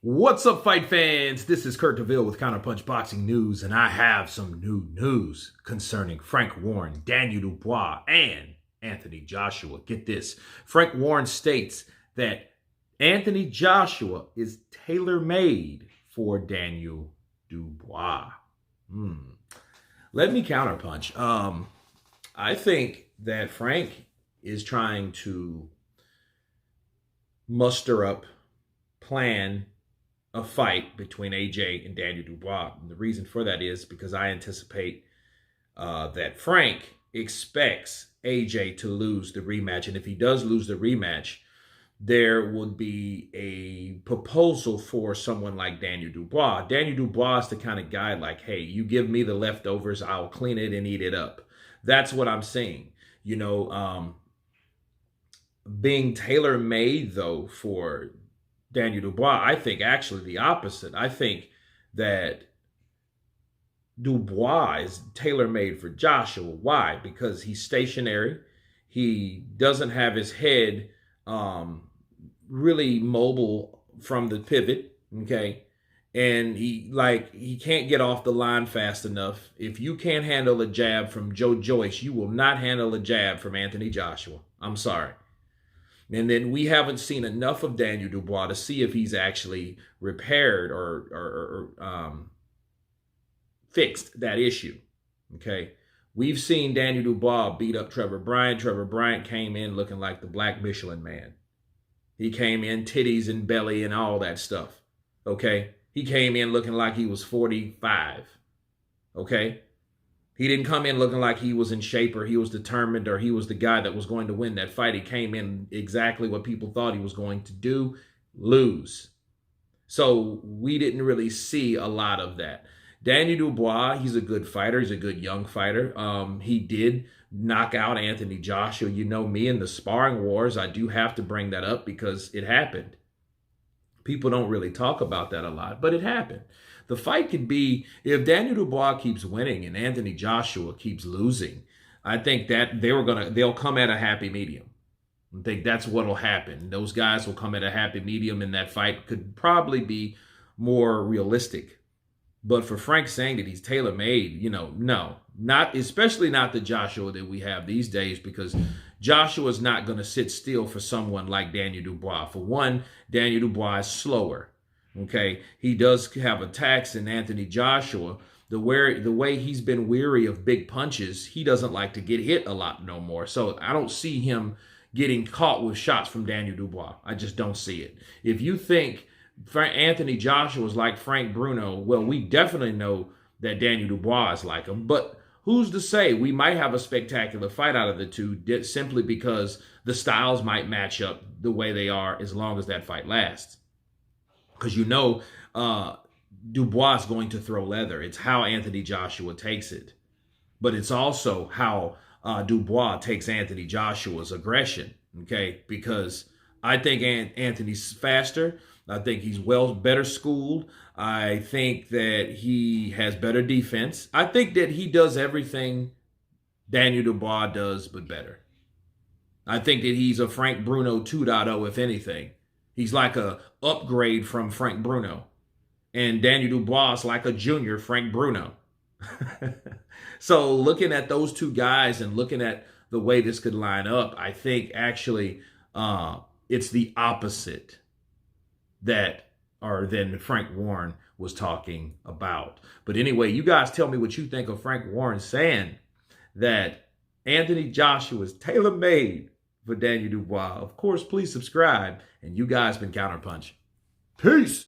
What's up, fight fans? This is Kurt DeVille with Counterpunch Boxing News, and I have some new news concerning Frank Warren, Daniel Dubois, and Anthony Joshua. Get this. Frank Warren states that Anthony Joshua is tailor-made for Daniel Dubois. Let me counterpunch. I think that Frank is trying to muster up, plan a fight between AJ and Daniel Dubois. And the reason for that is because I anticipate that Frank expects AJ to lose the rematch. And if he does lose the rematch, there would be a proposal for someone like Daniel Dubois. Daniel Dubois is the kind of guy like, hey, you give me the leftovers, I'll clean it and eat it up. That's what I'm saying. You know, being tailor-made, though, for Daniel Dubois, I think actually the opposite. I think that Dubois is tailor-made for Joshua. Why? Because he's stationary. He doesn't have his head really mobile from the pivot, okay? And he can't get off the line fast enough. If you can't handle a jab from Joe Joyce, you will not handle a jab from Anthony Joshua. I'm sorry. And then we haven't seen enough of Daniel Dubois to see if he's actually repaired or fixed that issue, okay? We've seen Daniel Dubois beat up Trevor Bryant. Trevor Bryant came in looking like the Black Michelin Man. He came in titties and belly and all that stuff, okay? He came in looking like he was 45, okay? He didn't come in looking like he was in shape or he was determined or he was the guy that was going to win that fight. He came in exactly what people thought he was going to do, lose. So we didn't really see a lot of that. Daniel Dubois, he's a good fighter. He's a good young fighter. He did knock out Anthony Joshua. You know me, in the sparring wars, I do have to bring that up because it happened. People don't really talk about that a lot, but it happened. The fight could be, if Daniel Dubois keeps winning and Anthony Joshua keeps losing, I think that they'll come at a happy medium. I think that's what'll happen. Those guys will come at a happy medium, and that fight could probably be more realistic. But for Frank saying that he's tailor-made, you know, no, especially not the Joshua that we have these days, because Joshua's not going to sit still for someone like Daniel Dubois. For one, Daniel Dubois is slower. Okay, he does have attacks in Anthony Joshua. The way he's been weary of big punches, he doesn't like to get hit a lot no more. So I don't see him getting caught with shots from Daniel Dubois. I just don't see it. If you think Anthony Joshua is like Frank Bruno, well, we definitely know that Daniel Dubois is like him. But who's to say? We might have a spectacular fight out of the two simply because the styles might match up the way they are as long as that fight lasts. Because you know Dubois is going to throw leather. It's how Anthony Joshua takes it. But it's also how Dubois takes Anthony Joshua's aggression, okay? Because I think Anthony's faster. I think he's better schooled. I think that he has better defense. I think that he does everything Daniel Dubois does, but better. I think that he's a Frank Bruno 2.0, if anything. He's like a upgrade from Frank Bruno. And Daniel Dubois is like a junior Frank Bruno. So looking at those two guys and looking at the way this could line up, I think actually it's the opposite than Frank Warren was talking about. But anyway, you guys tell me what you think of Frank Warren saying that Anthony Joshua is tailor-made for Daniel Dubois. Of course, please subscribe. And you guys been Counterpunch. Peace.